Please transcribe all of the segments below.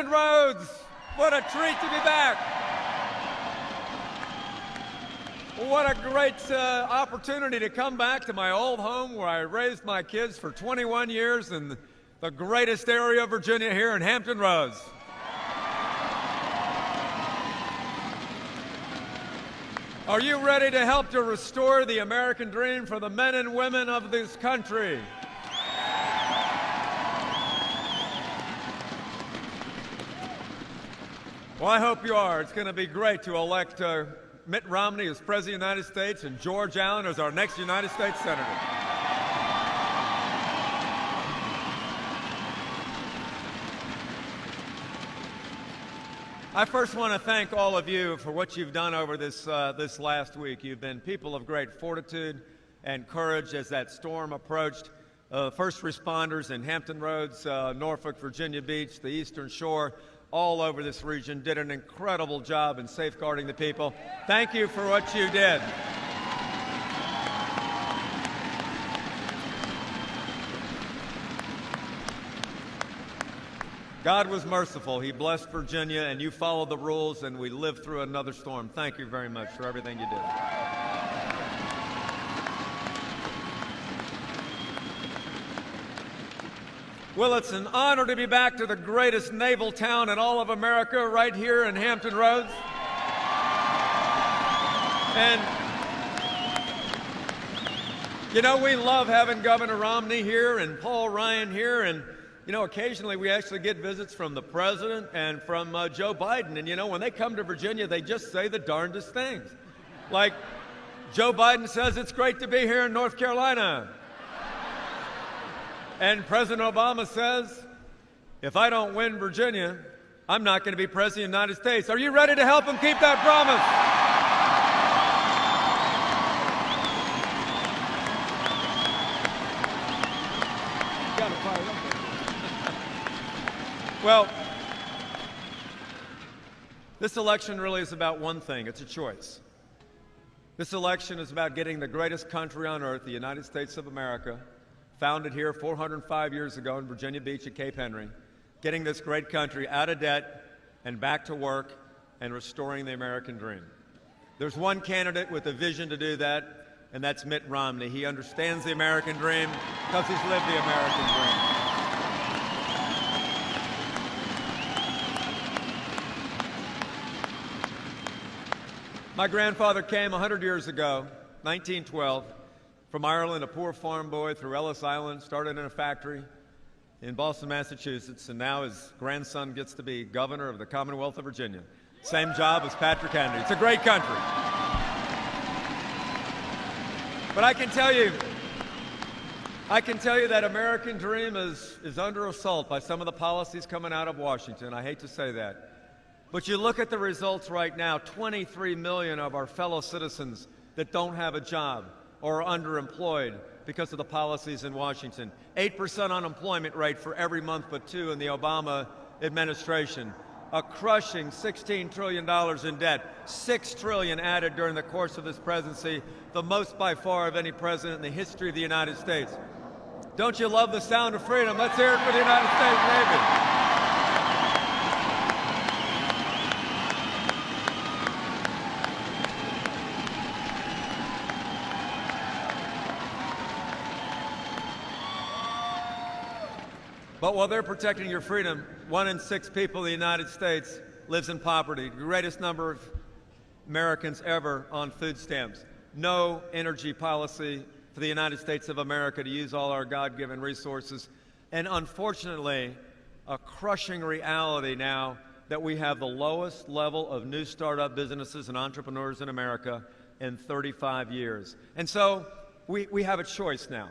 Hampton Roads. What a treat to be back. What a great opportunity to come back to my old home where I raised my kids for 21 years in the greatest area of Virginia here in Hampton Roads. Are you ready to help to restore the American dream for the men and women of this country? Well, I hope you are. It's going to be great to elect Mitt Romney as President of the United States and George Allen as our next United States Senator. I first want to thank all of you for what you've done over this last week. You've been people of great fortitude and courage as that storm approached. First responders in Hampton Roads, Norfolk, Virginia Beach, the Eastern Shore, all over this region did an incredible job in safeguarding the people. Thank you for what you did. God was merciful. He blessed Virginia, and you followed the rules, and we lived through another storm. Thank you very much for everything you did. Well, it's an honor to be back to the greatest naval town in all of America, right here in Hampton Roads. And, you know, we love having Governor Romney here and Paul Ryan here, and, you know, occasionally we actually get visits from the President and from Joe Biden. And, you know, when they come to Virginia, they just say the darndest things. Like, Joe Biden says it's great to be here in North Carolina. And President Obama says, if I don't win Virginia, I'm not going to be President of the United States. Are you ready to help him keep that promise? Well, this election really is about one thing. It's a choice. This election is about getting the greatest country on earth, the United States of America, founded here 405 years ago in Virginia Beach at Cape Henry, getting this great country out of debt and back to work and restoring the American dream. There's one candidate with a vision to do that, and that's Mitt Romney. He understands the American dream because he's lived the American dream. My grandfather came 100 years ago, 1912, from Ireland, a poor farm boy through Ellis Island, started in a factory in Boston, Massachusetts, and now his grandson gets to be governor of the Commonwealth of Virginia. Same job as Patrick Henry. It's a great country. But I can tell you that American dream is under assault by some of the policies coming out of Washington. I hate to say that. But you look at the results right now, 23 million of our fellow citizens that don't have a job or are underemployed because of the policies in Washington. 8% unemployment rate for every month but 2 in the Obama administration. A crushing $16 trillion in debt. $6 trillion added during the course of this presidency, the most by far of any president in the history of the United States. Don't you love the sound of freedom? Let's hear it for the United States Navy. But while they're protecting your freedom, 1 in 6 people in the United States lives in poverty, the greatest number of Americans ever on food stamps. No energy policy for the United States of America to use all our God-given resources. And unfortunately, a crushing reality now that we have the lowest level of new startup businesses and entrepreneurs in America in 35 years. And so we have a choice now.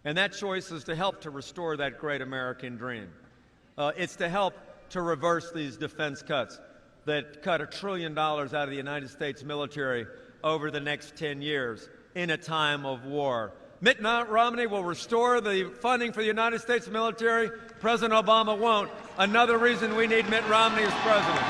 And that choice is to help to restore that great American dream. It's to help to reverse these defense cuts that cut $1 trillion out of the United States military over the next 10 years in a time of war. Mitt Romney will restore the funding for the United States military. President Obama won't. Another reason we need Mitt Romney as president.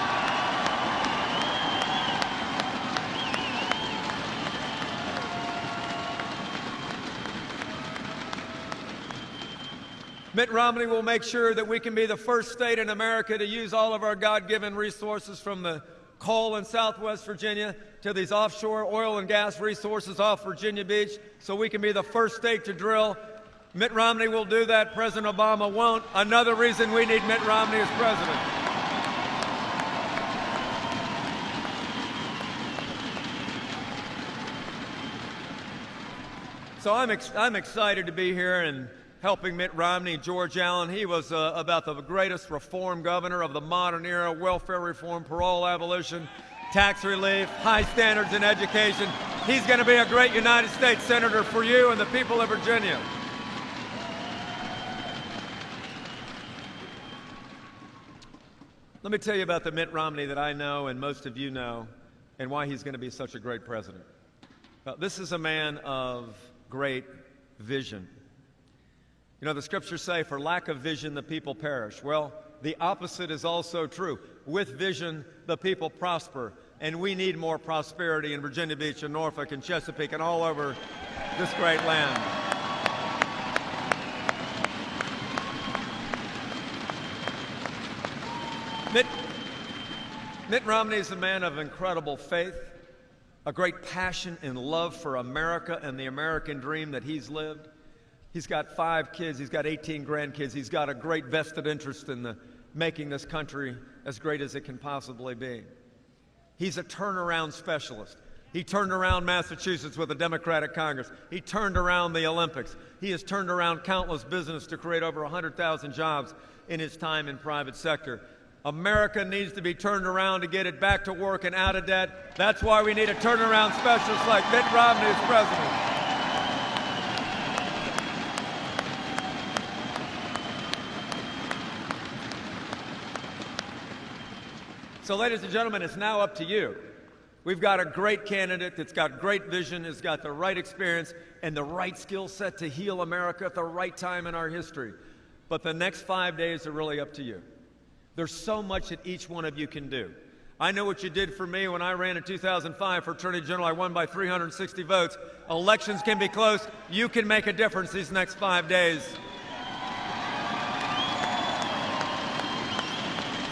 Mitt Romney will make sure that we can be the first state in America to use all of our God-given resources, from the coal in Southwest Virginia to these offshore oil and gas resources off Virginia Beach, so we can be the first state to drill. Mitt Romney will do that. President Obama won't. Another reason we need Mitt Romney as president. So I'm excited to be here and helping Mitt Romney, George Allen. He was about the greatest reform governor of the modern era: welfare reform, parole abolition, tax relief, high standards in education. He's going to be a great United States Senator for you and the people of Virginia. Let me tell you about the Mitt Romney that I know and most of you know, and why he's going to be such a great president. This is a man of great vision. You know, the scriptures say, for lack of vision, the people perish. Well, the opposite is also true. With vision, the people prosper. And we need more prosperity in Virginia Beach and Norfolk and Chesapeake and all over this great land. Mitt Romney is a man of incredible faith, a great passion and love for America and the American dream that he's lived. He's got 5 kids, he's got 18 grandkids, he's got a great vested interest in making this country as great as it can possibly be. He's a turnaround specialist. He turned around Massachusetts with a Democratic Congress. He turned around the Olympics. He has turned around countless business to create over 100,000 jobs in his time in private sector. America needs to be turned around to get it back to work and out of debt. That's why we need a turnaround specialist like Mitt Romney as president. So, ladies and gentlemen, it's now up to you. We've got a great candidate that's got great vision, has got the right experience and the right skill set to heal America at the right time in our history. But the next 5 days are really up to you. There's so much that each one of you can do. I know what you did for me when I ran in 2005 for Attorney General. I won by 360 votes. Elections can be close. You can make a difference these next 5 days.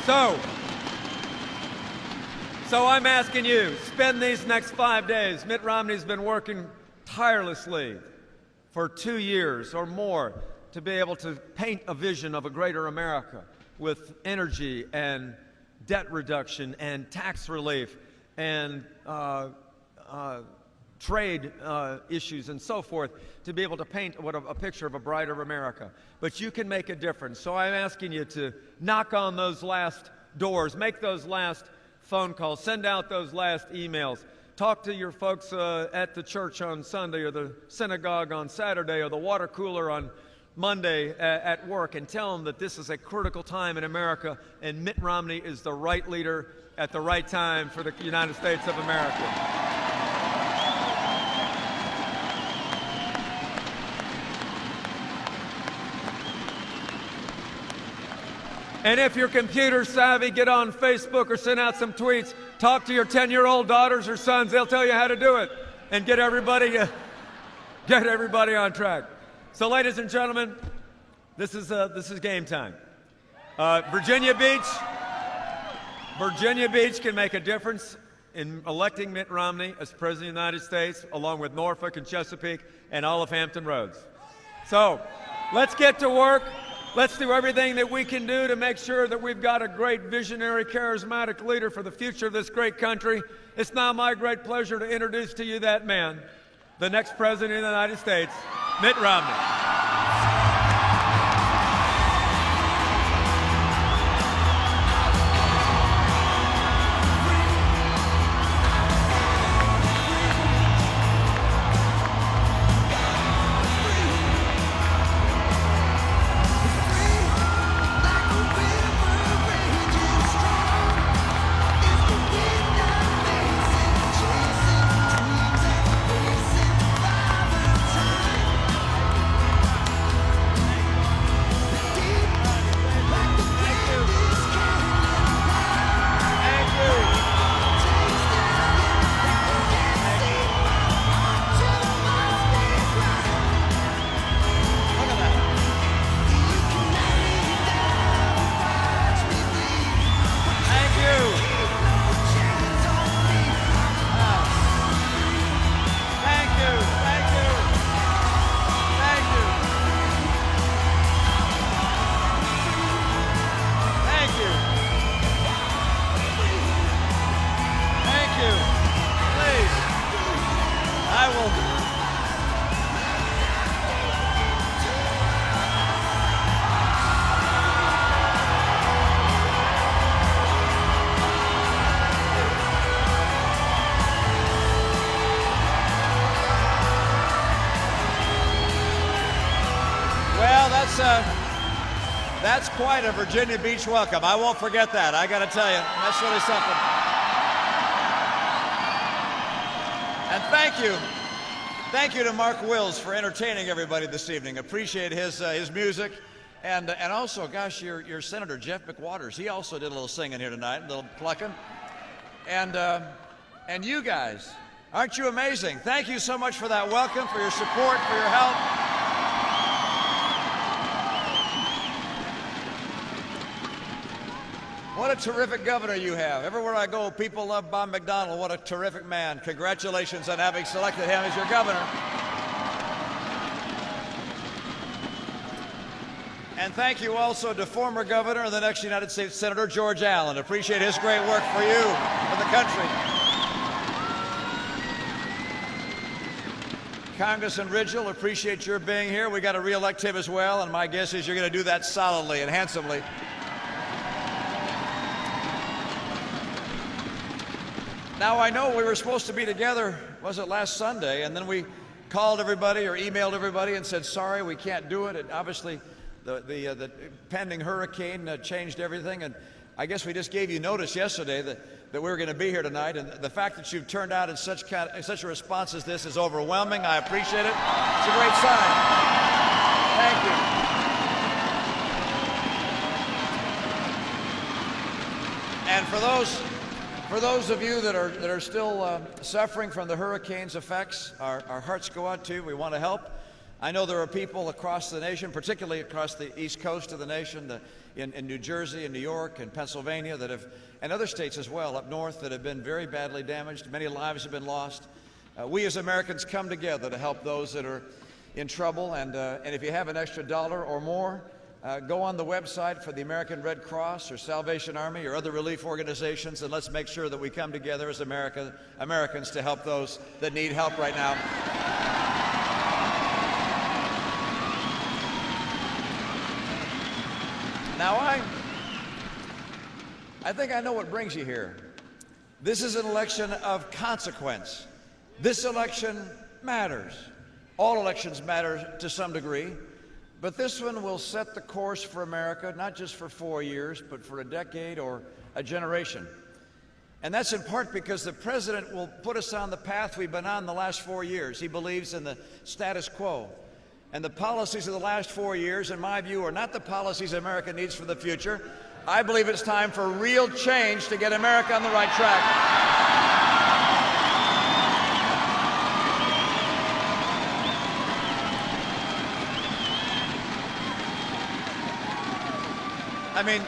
So I'm asking you, spend these next 5 days. Mitt Romney's been working tirelessly for 2 years or more to be able to paint a vision of a greater America with energy and debt reduction and tax relief and trade issues and so forth, to be able to paint a picture of a brighter America. But you can make a difference. So I'm asking you to knock on those last doors, make those last phone calls, send out those last emails, talk to your folks at the church on Sunday or the synagogue on Saturday or the water cooler on Monday at work, and tell them that this is a critical time in America and Mitt Romney is the right leader at the right time for the United States of America. And if you're computer savvy, get on Facebook or send out some tweets. Talk to your 10-year-old daughters or sons. They'll tell you how to do it and get everybody on track. So, ladies and gentlemen, this is game time. Virginia Beach can make a difference in electing Mitt Romney as President of the United States, along with Norfolk and Chesapeake and all of Hampton Roads. So, let's get to work. Let's do everything that we can do to make sure that we've got a great, visionary, charismatic leader for the future of this great country. It's now my great pleasure to introduce to you that man, the next President of the United States, Mitt Romney. That's quite a Virginia Beach welcome. I won't forget that. I got to tell you, that's really something. And thank you to Mark Wills for entertaining everybody this evening. Appreciate his music, and also, gosh, your Senator Jeff McWaters. He also did a little singing here tonight, a little plucking. And you guys, aren't you amazing? Thank you so much for that welcome, for your support, for your help. What a terrific governor you have. Everywhere I go, people love Bob McDonnell. What a terrific man. Congratulations on having selected him as your governor. And thank you also to former governor of the next United States Senator George Allen. Appreciate his great work for you, for the country. Congressman Ridgell, appreciate your being here. We got to re-elect him as well, and my guess is you're going to do that solidly and handsomely. Now, I know we were supposed to be together, was it last Sunday, and then we called everybody or emailed everybody and said, sorry, we can't do it. Obviously, the pending hurricane changed everything, and I guess we just gave you notice yesterday that we were going to be here tonight, and the fact that you've turned out in such a response as this is overwhelming. I appreciate it. It's a great sign. Thank you. And for those of you that are still suffering from the hurricane's effects, our hearts go out to you. We want to help. I know there are people across the nation, particularly across the east coast of the nation, in New Jersey and New York and Pennsylvania, and other states as well up north, that have been very badly damaged. Many lives have been lost. We as Americans come together to help those that are in trouble. And if you have an extra $1 or more, go on the website for the American Red Cross or Salvation Army or other relief organizations, and let's make sure that we come together as Americans to help those that need help right now. Now, I think I know what brings you here. This is an election of consequence. This election matters. All elections matter to some degree. But this one will set the course for America, not just for 4 years, but for a decade or a generation. And that's in part because the president will put us on the path we've been on the last 4 years. He believes in the status quo. And the policies of the last 4 years, in my view, are not the policies America needs for the future. I believe it's time for real change to get America on the right track. I mean,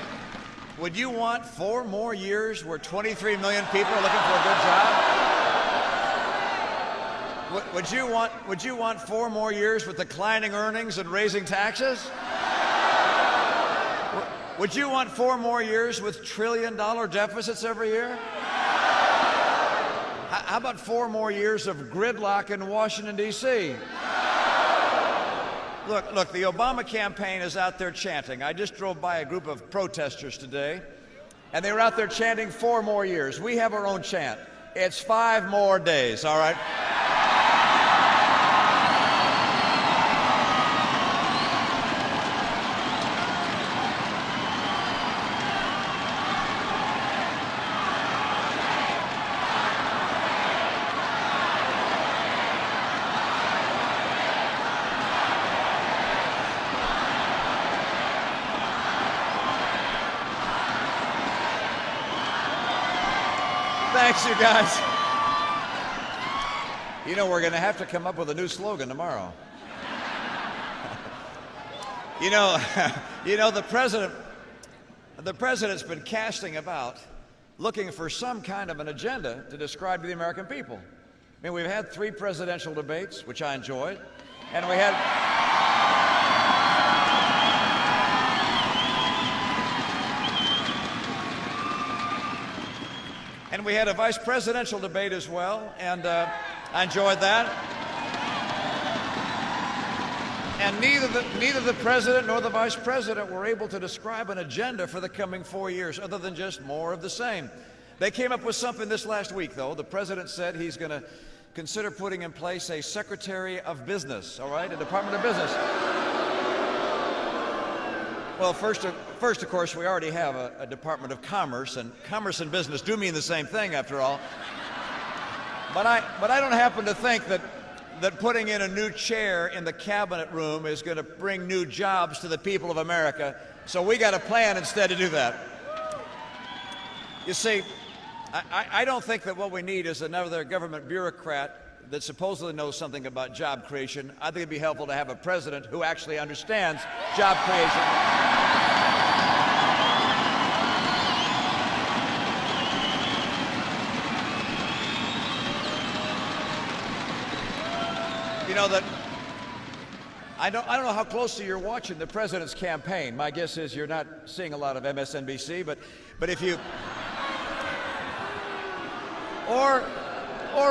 would you want 4 more years where 23 million people are looking for a good job? Would you want 4 more years with declining earnings and raising taxes? Would you want 4 more years with trillion-dollar deficits every year? How about 4 more years of gridlock in Washington, D.C.? Look, the Obama campaign is out there chanting. I just drove by a group of protesters today, and they were out there chanting 4 more years. We have our own chant. It's 5 more days, all right? Thanks, you guys. You know, we're going to have to come up with a new slogan tomorrow. You know, the president's been casting about, looking for some kind of an agenda to describe to the American people. I mean, we've had 3 presidential debates, which I enjoyed, and we had a vice presidential debate as well, and I enjoyed that. And neither the president nor the vice president were able to describe an agenda for the coming 4 years other than just more of the same. They came up with something this last week, though. The president said he's going to consider putting in place a Secretary of Business, all right, a Department of Business. Well, first, of course, we already have a Department of Commerce, and commerce and business do mean the same thing, after all. But I don't happen to think that putting in a new chair in the cabinet room is going to bring new jobs to the people of America. So we got a plan instead to do that. You see, I don't think that what we need is another government bureaucrat that supposedly knows something about job creation. I think it'd be helpful to have a president who actually understands job creation. You know that I don't know how closely you're watching the president's campaign. My guess is you're not seeing a lot of MSNBC, but if you or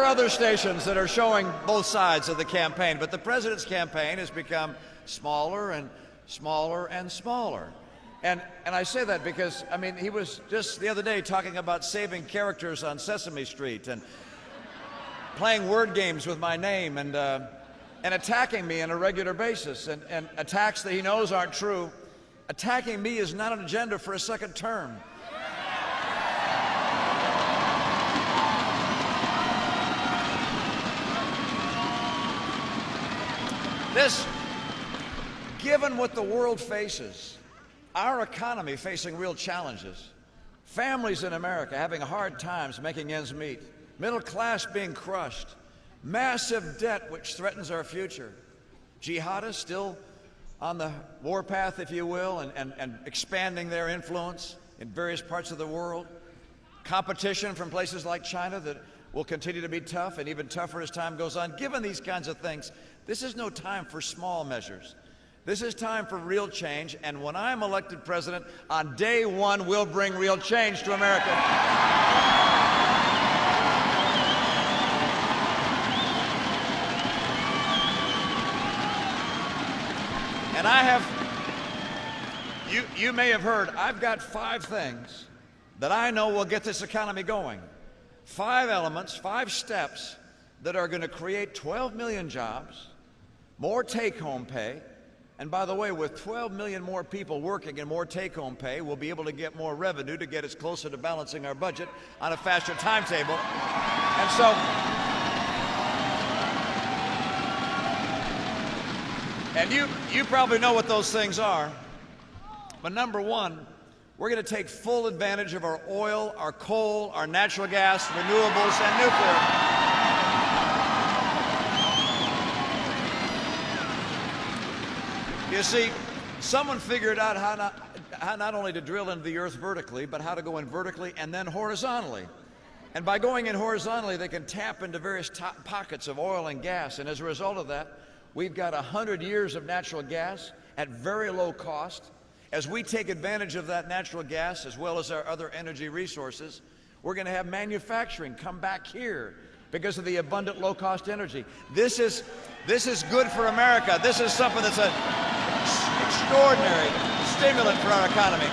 other stations that are showing both sides of the campaign. But the president's campaign has become smaller and smaller and smaller. And I say that because, I mean, he was just the other day talking about saving characters on Sesame Street and playing word games with my name and attacking me on a regular basis, and attacks that he knows aren't true. Attacking me is not an agenda for a second term. Given what the world faces, our economy facing real challenges, families in America having hard times making ends meet, middle class being crushed, massive debt which threatens our future, jihadists still on the warpath, if you will, and expanding their influence in various parts of the world, competition from places like China that will continue to be tough and even tougher as time goes on. Given these kinds of things, this is no time for small measures. This is time for real change, and when I'm elected president, on day one, we'll bring real change to America. And I have, you may have heard, I've got 5 things that I know will get this economy going. 5 elements, 5 steps that are going to create 12 million jobs, more take-home pay, and by the way, with 12 million more people working and more take-home pay, we'll be able to get more revenue to get us closer to balancing our budget on a faster timetable. And so, and you probably know what those things are, but number 1, we're going to take full advantage of our oil, our coal, our natural gas, renewables, and nuclear. You see, someone figured out how not only to drill into the earth vertically, but how to go in vertically and then horizontally. And by going in horizontally, they can tap into various pockets of oil and gas. And as a result of that, we've got 100 years of natural gas at very low cost. As we take advantage of that natural gas, as well as our other energy resources, we're going to have manufacturing come back here because of the abundant low-cost energy. This is good for America. This is something that's an extraordinary stimulant for our economy.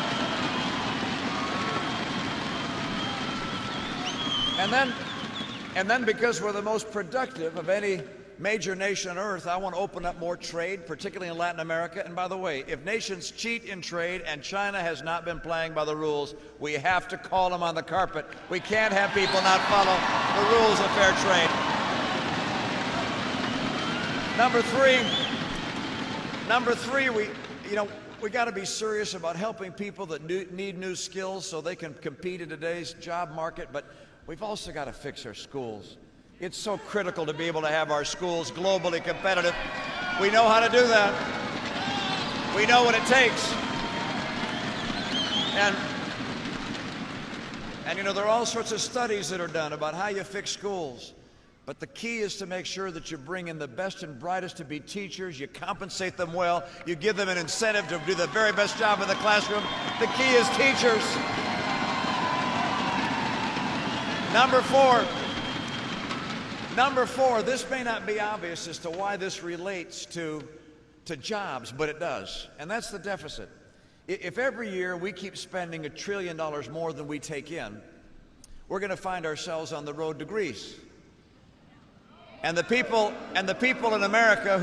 And then because we're the most productive of any major nation on earth, I want to open up more trade, particularly in Latin America. And by the way, if nations cheat in trade and China has not been playing by the rules, we have to call them on the carpet. We can't have people not follow the rules of fair trade. Number three, we got to be serious about helping people that need new skills so they can compete in today's job market, but we've also got to fix our schools. It's so critical to be able to have our schools globally competitive. We know how to do that. We know what it takes. And there are all sorts of studies that are done about how you fix schools. But the key is to make sure that you bring in the best and brightest to be teachers, you compensate them well, you give them an incentive to do the very best job in the classroom. The key is teachers. Number four, this may not be obvious as to why this relates to jobs, but it does, and that's the deficit. If every year we keep spending $1 trillion more than we take in, we're going to find ourselves on the road to Greece. And the people in America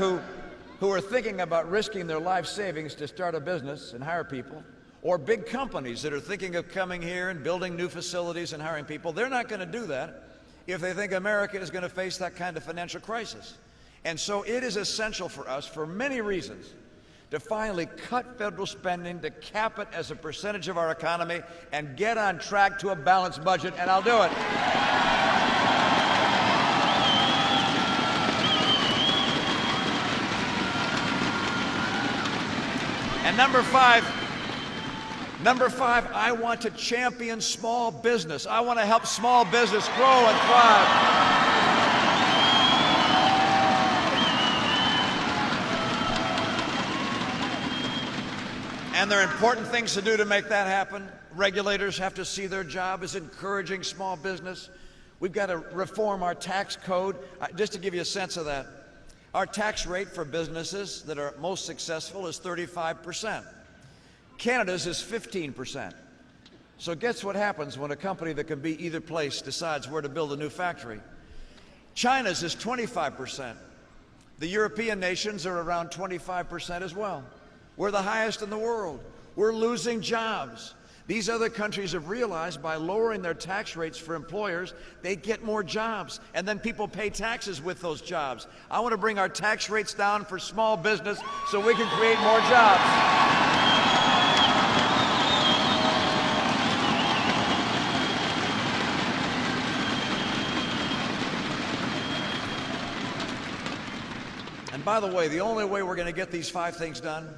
who are thinking about risking their life savings to start a business and hire people, or big companies that are thinking of coming here and building new facilities and hiring people, they're not going to do that if they think America is going to face that kind of financial crisis. And so it is essential for us, for many reasons, to finally cut federal spending, to cap it as a percentage of our economy, and get on track to a balanced budget, and I'll do it. And number five, I want to champion small business. I want to help small business grow and thrive. And there are important things to do to make that happen. Regulators have to see their job as encouraging small business. We've got to reform our tax code. Just to give you a sense of that, our tax rate for businesses that are most successful is 35%. Canada's is 15%. So guess what happens when a company that can be either place decides where to build a new factory? China's is 25%. The European nations are around 25% as well. We're the highest in the world. We're losing jobs. These other countries have realized by lowering their tax rates for employers, they get more jobs, and then people pay taxes with those jobs. I want to bring our tax rates down for small business so we can create more jobs. And by the way, the only way we're going to get these 5 things done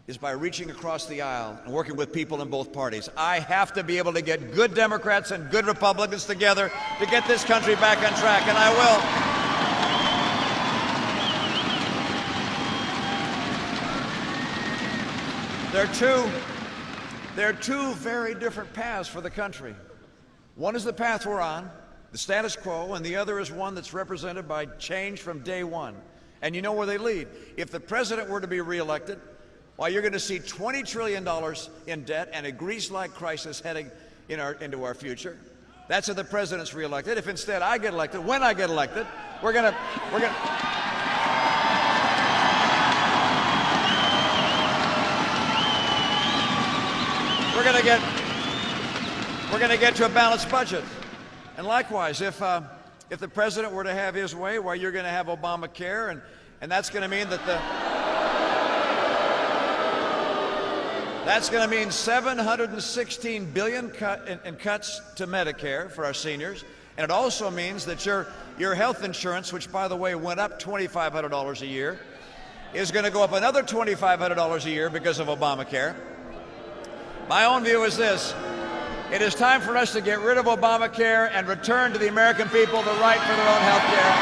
is by reaching across the aisle and working with people in both parties. I have to be able to get good Democrats and good Republicans together to get this country back on track, and I will. There are two very different paths for the country. One is the path we're on, the status quo, and the other is one that's represented by change from day one. And you know where they lead. If the president were to be reelected, well, you're going to see $20 trillion in debt and a Greece-like crisis heading into our future. That's if the president's reelected. If instead I get elected, when I get elected, we're going to get to a balanced budget. And likewise, if the president were to have his way, well, you're going to have Obamacare, and that's going to mean that That's going to mean $716 billion in cuts to Medicare for our seniors. And it also means that your health insurance, which, by the way, went up $2,500 a year, is going to go up another $2,500 a year because of Obamacare. My own view is this. It is time for us to get rid of Obamacare and return to the American people the right for their own health care.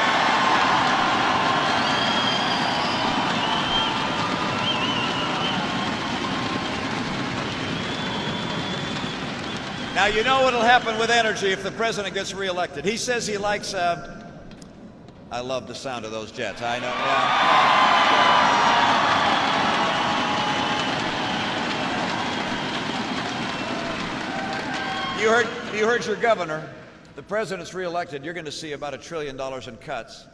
Now, you know what will happen with energy if the president gets reelected. He says he likes, I love the sound of those jets. I know, yeah. You heard your governor. The president's reelected, you're going to see about $1 trillion in cuts.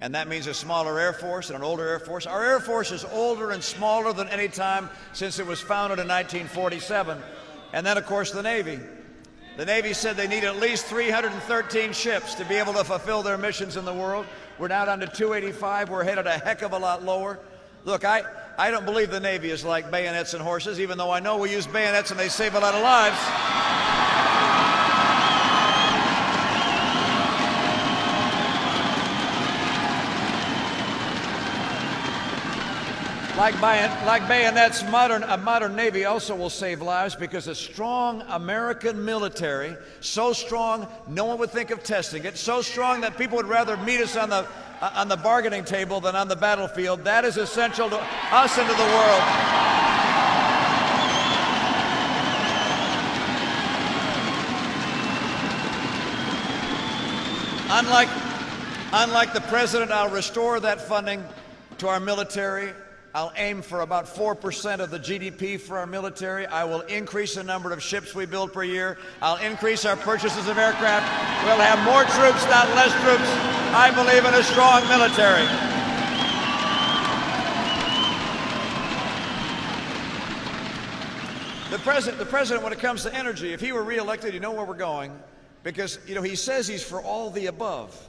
And that means a smaller Air Force and an older Air Force. Our Air Force is older and smaller than any time since it was founded in 1947. And then, of course, the Navy. The Navy said they need at least 313 ships to be able to fulfill their missions in the world. We're now down to 285. We're headed a heck of a lot lower. Look, I don't believe the Navy is like bayonets and horses, even though I know we use bayonets and they save a lot of lives. Like bayonets, a modern Navy also will save lives because a strong American military, so strong no one would think of testing it, so strong that people would rather meet us on the bargaining table than on the battlefield. That is essential to us and to the world. Unlike the president, I'll restore that funding to our military. I'll aim for about 4% of the GDP for our military. I will increase the number of ships we build per year. I'll increase our purchases of aircraft. We'll have more troops, not less troops. I believe in a strong military. the president, when it comes to energy, if he were reelected, you know where we're going, because, you know, he says he's for all the above.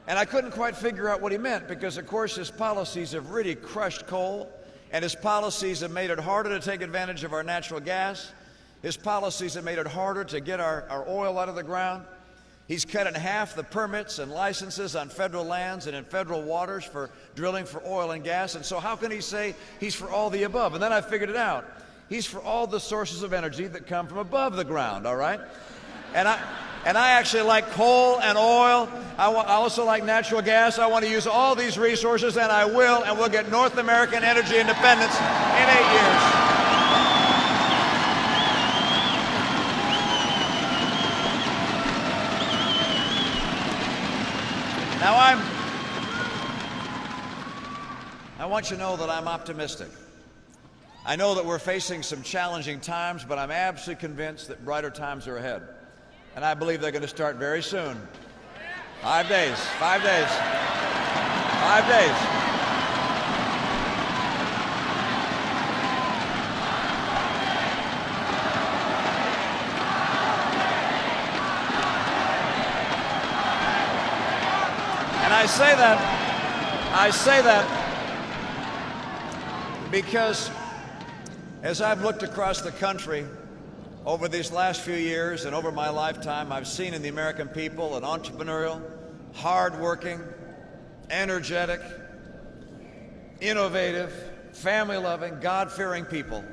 And I couldn't quite figure out what he meant, because, of course, his policies have really crushed coal, and his policies have made it harder to take advantage of our natural gas. His policies have made it harder to get our oil out of the ground. He's cut in half the permits and licenses on federal lands and in federal waters for drilling for oil and gas. And so how can he say he's for all the above? And then I figured it out. He's for all the sources of energy that come from above the ground, all right? And I actually like coal and oil. I also like natural gas. I want to use all these resources, and I will, and we'll get North American energy independence in 8 years. Now I want you to know that I'm optimistic. I know that we're facing some challenging times, but I'm absolutely convinced that brighter times are ahead. And I believe they're going to start very soon. 5 days, 5 days, 5 days. And I say that because as I've looked across the country over these last few years and over my lifetime, I've seen in the American people an entrepreneurial, hardworking, energetic, innovative, family-loving, God-fearing people.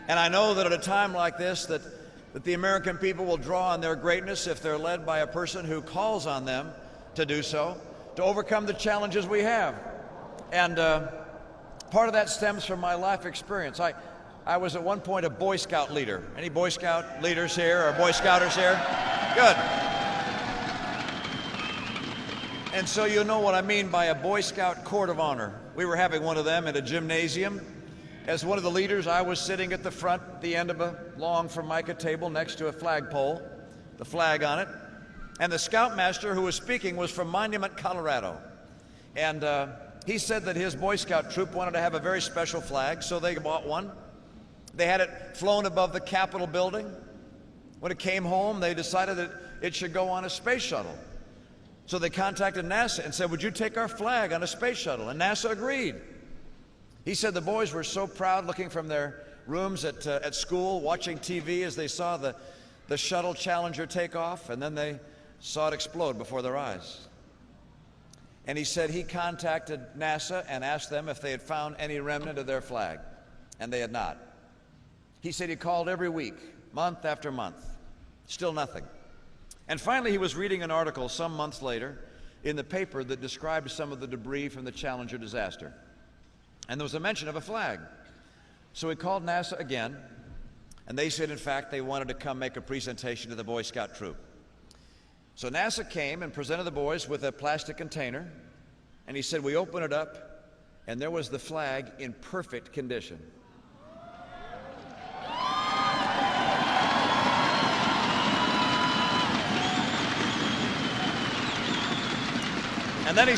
And I know that at a time like this that the American people will draw on their greatness if they're led by a person who calls on them to do so, to overcome the challenges we have. And part of that stems from my life experience. I was at one point a Boy Scout leader. Any Boy Scout leaders here or Boy Scouters here? Good. And so you know what I mean by a Boy Scout Court of Honor. We were having one of them in a gymnasium. As one of the leaders, I was sitting at the front, at the end of a long Formica table next to a flagpole, the flag on it. And the scoutmaster who was speaking was from Monument, Colorado. And he said that his Boy Scout troop wanted to have a very special flag, so they bought one. They had it flown above the Capitol building. When it came home, they decided that it should go on a space shuttle. So they contacted NASA and said, would you take our flag on a space shuttle? And NASA agreed. He said the boys were so proud looking from their rooms at school, watching TV as they saw the shuttle Challenger take off, and then they saw it explode before their eyes. And he said he contacted NASA and asked them if they had found any remnant of their flag, and they had not. He said he called every week, month after month, still nothing. And finally he was reading an article some months later in the paper that described some of the debris from the Challenger disaster. And there was a mention of a flag. So he called NASA again, and they said in fact they wanted to come make a presentation to the Boy Scout troop. So NASA came and presented the boys with a plastic container, and he said we opened it up, and there was the flag in perfect condition. And then he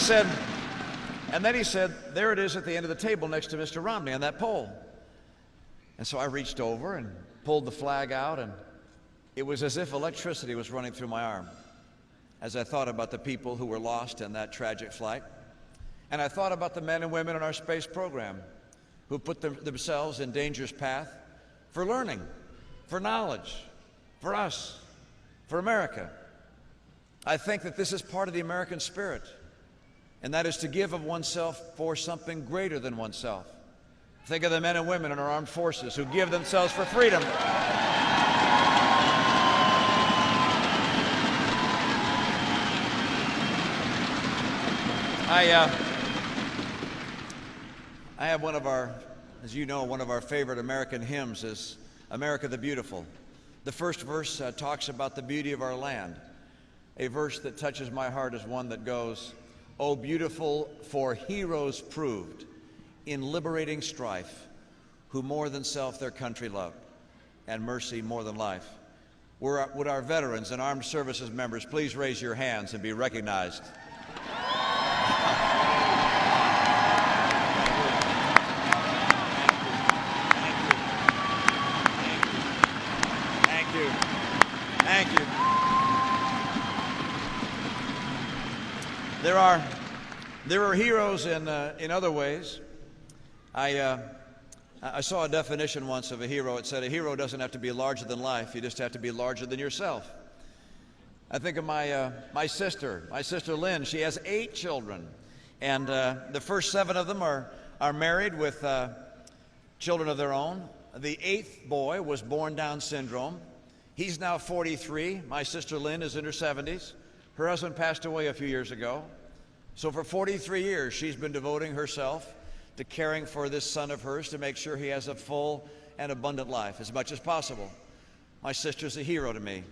said, there it is at the end of the table next to Mr. Romney on that pole. And so I reached over and pulled the flag out, and it was as if electricity was running through my arm as I thought about the people who were lost in that tragic flight. And I thought about the men and women in our space program who put themselves in dangerous path for learning, for knowledge, for us, for America. I think that this is part of the American spirit, and that is to give of oneself for something greater than oneself. Think of the men and women in our armed forces who give themselves for freedom. I have one of our, as you know, one of our favorite American hymns is America the Beautiful. The first verse talks about the beauty of our land. A verse that touches my heart is one that goes, "O beautiful for heroes proved in liberating strife, who more than self their country loved, and mercy more than life." Would our veterans and armed services members please raise your hands and be recognized? There are heroes in other ways. I saw a definition once of a hero. It said a hero doesn't have to be larger than life. You just have to be larger than yourself. I think of my sister Lynn. She has 8 children, and the first 7 of them are married with children of their own. The 8th boy was born Down syndrome. He's now 43. My sister Lynn is in her 70s. Her husband passed away a few years ago. So for 43 years, she's been devoting herself to caring for this son of hers to make sure he has a full and abundant life as much as possible. My sister's a hero to me.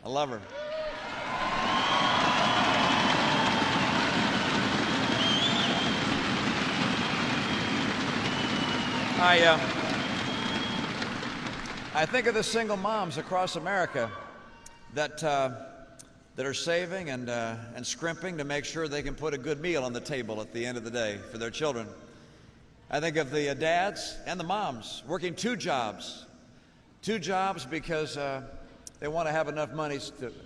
I love her. I think of the single moms across America that are saving and scrimping to make sure they can put a good meal on the table at the end of the day for their children. I think of the dads and the moms working 2 jobs because they want to have enough money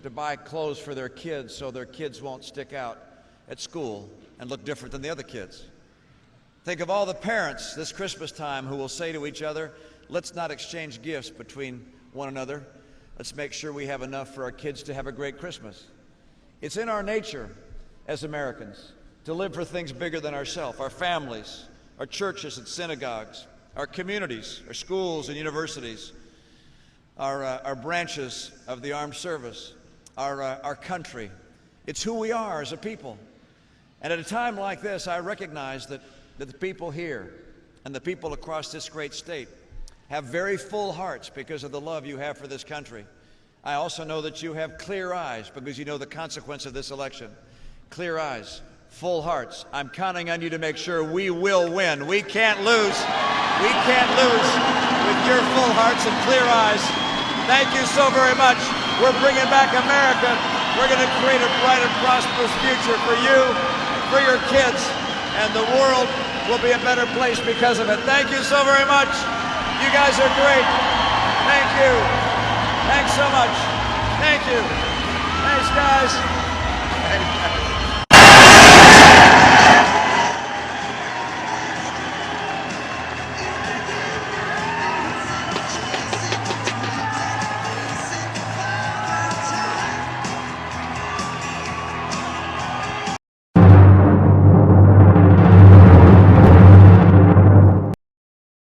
to buy clothes for their kids so their kids won't stick out at school and look different than the other kids. Think of all the parents this Christmas time who will say to each other, let's not exchange gifts between one another. Let's make sure we have enough for our kids to have a great Christmas. It's in our nature as Americans to live for things bigger than ourselves, our families, our churches and synagogues, our communities, our schools and universities, our branches of the armed service, our country. It's who we are as a people. And at a time like this, I recognize that the people here and the people across this great state have very full hearts because of the love you have for this country. I also know that you have clear eyes because you know the consequence of this election. Clear eyes, full hearts. I'm counting on you to make sure we will win. We can't lose. We can't lose with your full hearts and clear eyes. Thank you so very much. We're bringing back America. We're going to create a bright and prosperous future for you, for your kids, and the world will be a better place because of it. Thank you so very much. You guys are great. Thank you. Thanks so much. Thank you. Thanks, guys.